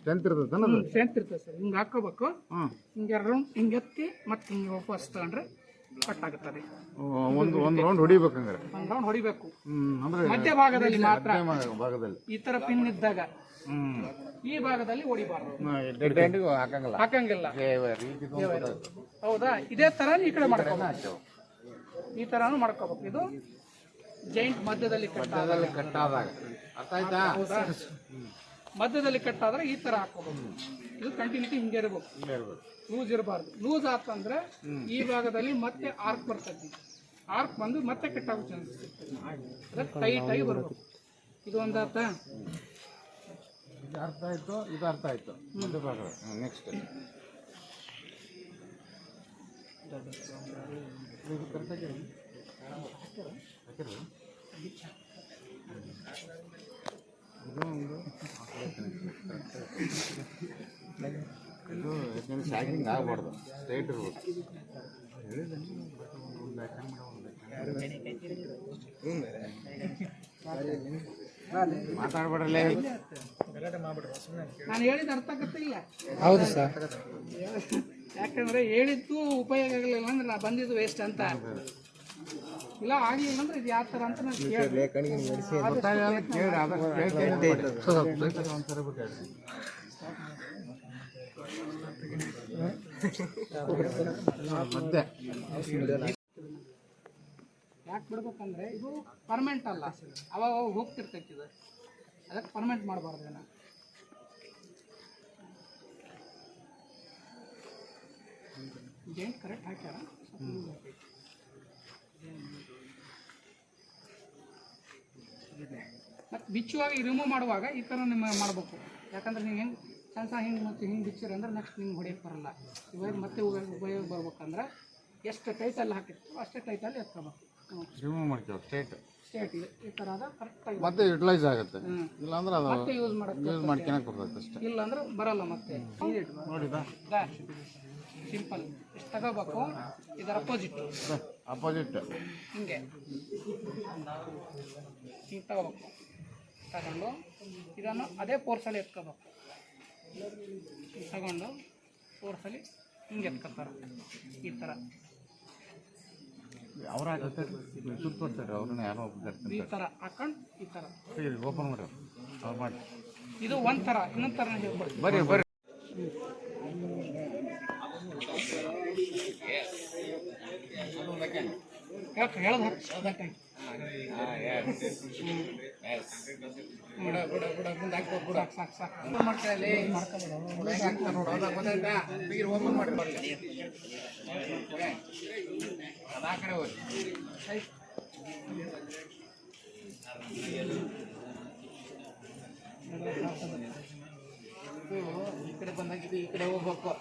Strength ಇರ್ತದೆ strength ಇರ್ತದೆ sir. ಹಿಂಗೆ ಹಾಕೋಬೇಕು, ಹಿಂಗೆ 2 ರೌಂಡ್ ಹಿಂಗೆ ಎತ್ತಿ ಮತ್ತೆ ಹಿಂಗೆ ವಾಪಸ್ ತಗೊಂಡ್ರೆ ಕಟ್ ಆಗುತ್ತದೆ. ಒಂದು ರೌಂಡ್ ಹೊಡಿಬೇಕಂದ್ರೆ ಒಂದು ರೌಂಡ್ ಹೊಡಿಬೇಕು ಮಧ್ಯ ಭಾಗದಲ್ಲಿ ಮಾತ್ರ. ಈ ತರ ಪಿನ್ ಇದ್ದಾಗ ಈ ಭಾಗದಲ್ಲಿ ಹೊಡಿಬಾರ್ದು, ಹಾಕಂಗಿಲ್ಲ. ಹೌದಾ? ಇದೇ ತರ ಈ ಕಡೆ ಮಾಡ್ಕೋಬೇಕು, ಈ ತರಾನು ಮಾಡ್ಕೋಬೇಕು. ಇದು ಜಾಯಿಂಟ್ ಮಧ್ಯದಲ್ಲಿ ಕಟ್ಟಾದಾಗ ಮಧ್ಯದಲ್ಲಿ ಕಟ್ಟಾದ್ರೆ ಈ ತರ ಹಾಕೋಬೇಕು. ಇದು ಕಂಟಿನ್ಯೂಟಿ ಹಿಂಗೆ ಇರಬೇಕು, ಲೂಸ್ ಇರಬಾರ್ದು. ಲೂಸ್ ಆತಂದ್ರೆ ಈ ಭಾಗದಲ್ಲಿ ಮತ್ತೆ ಆರ್ಕ್ ಬರ್ತದೆ, ಆರ್ಕ್ ಬಂದು ಮತ್ತೆ ಕಟ್ಟಾಗೋ ಚಾನ್ಸಸ್ ಇರ್ತದೆ. ಅದಕ್ಕೆ ಟೈಟ್ ಆಗಿ ಬರಬೇಕು. ಇದು ಒಂದು ಅರ್ಥ ಆಯ್ತು, ಇದು ಅರ್ಥ ಆಯ್ತು. ನೆಕ್ಸ್ಟ್ ಇದು ಯಾಕಂದ್ರೆ ಶಾಕಿಂಗ್ ಆಗಬಾರ್ದು, ಸ್ಟ್ರೈಟ್ ಇರ್ಬೇಕು. ಮಾತಾಡ್ಬೇಡಲ್ಲ, ನಾನು ಹೇಳಿದ ಅರ್ಥ ಆಗತ್ತಿಲ್ಲ. ಹೌದು ಸರ್. ಯಾಕಂದ್ರೆ ಹೇಳಿದ್ದು ಉಪಯೋಗ ಆಗಲಿಲ್ಲ ಅಂದ್ರೆ ನಾ ಬಂದಿದ್ದು ವೇಸ್ಟ್ ಅಂತ. ಇಲ್ಲ ಆಗಲಿಲ್ಲ ಅಂದ್ರೆ ಇದು ಯಾವ ಥರ ಅಂತ ನಾನು ಯಾಕೆ ಬಿಡ್ಬೇಕಂದ್ರೆ ಇದು ಪರ್ಮನೆಂಟ್ ಅಲ್ಲ, ಅವಾಗ ಹೋಗ್ತಿರ್ತೈತಿ. ಇದು ಅದಕ್ಕೆ ಪರ್ಮನೆಂಟ್ ಮಾಡಬಾರ್ದು. ಇದನ್ನ ಜಾಯಿಂಟ್ ಕರೆಕ್ಟ್ ಹಾಕ್ಯಾರ. ಮತ್ತು ಬಿಚ್ಚುವಾಗ ರಿಮೂವ್ ಮಾಡುವಾಗ ಈ ಥರ ನಿಮ್ಮ ಮಾಡಬೇಕು. ಯಾಕಂದ್ರೆ ನೀವು ಹೆಂಗೆ ಸಣ್ಣ ಹಿಂಗೆ ಮತ್ತು ಹಿಂಗೆ ಬಿಚ್ಚಿರಿ ಅಂದ್ರೆ ನೆಕ್ಸ್ಟ್ ನಿಮ್ಗೆ ಹೊಡೆಯಕ್ಕೆ ಬರಲ್ಲ. ಇವಾಗ ಮತ್ತೆ ಉಪಯೋಗ ಬರ್ಬೇಕಂದ್ರೆ ಎಷ್ಟು ಟೈಟಲ್ಲಿ ಹಾಕಿರ್ತೀವೋ ಅಷ್ಟೇ ಟೈಟಲ್ಲಿ ಎತ್ಕೋಬೇಕು. ರಿಮೂವ್ ಮಾಡ್ತೀವಿ ಸ್ಟ್ರೈಟ್ ಈ ಥರ ಅದ ಕರೆಕ್ಟಾಗಿ ಮತ್ತೆ ಯುಟಿಲೈಸ್ ಆಗುತ್ತೆ. ಇಲ್ಲಾಂದ್ರೆ ಅದು ಮತ್ತೆ ಯೂಸ್ ಮಾಡ್ಕೊಳಕ್ಕೆ ಬರ್ತೈತೆ ಅಷ್ಟೇ. ಇಲ್ಲಾಂದ್ರೆ ಬರಲ್ಲ. ಮತ್ತೆ ನೋಡಿದಾ ಸಿಂಪಲ್ ಇಷ್ಟು ತಗೋಬೇಕು. ಇದರ ಅಪೋಸಿಟ್ ಹಿಂಗೆ ಹಿಂಗೆ ತಗೋಬೇಕು. ತಗೊಂಡು ಇದನ್ನು ಅದೇ ಫೋರ್ಸಲ್ಲಿ ಎತ್ಕೋಬೇಕು. ತಗೊಂಡು ಫೋರ್ಸಲ್ಲಿ ಹಿಂಗೆ ಎತ್ಕೊತಾರೆ ಈ ಥರ. ಅವ್ರ ಸುತ್ತೋಡ್ತಾರೆ, ಅವ್ರನ್ನ ಯಾರೋ ಈ ಥರ ಹಾಕೊಂಡು ಈ ಥರ ಓಪನ್ ಮಾಡಿ ಅವ್ರು ಮಾಡಿ. ಇದು ಒಂದು ಥರ. ಇನ್ನೊಂದು ಥರ ಹೇಳ್ಬಿಡ್ತೀವಿ. ಬರ್ರಿ ಬರ್ರಿ. ಹೇಳೋದು ಈ ಕಡೆ ಬಂದಾಗಿದ್ದು ಈ ಕಡೆ ಹೋಗ್ಬೇಕು.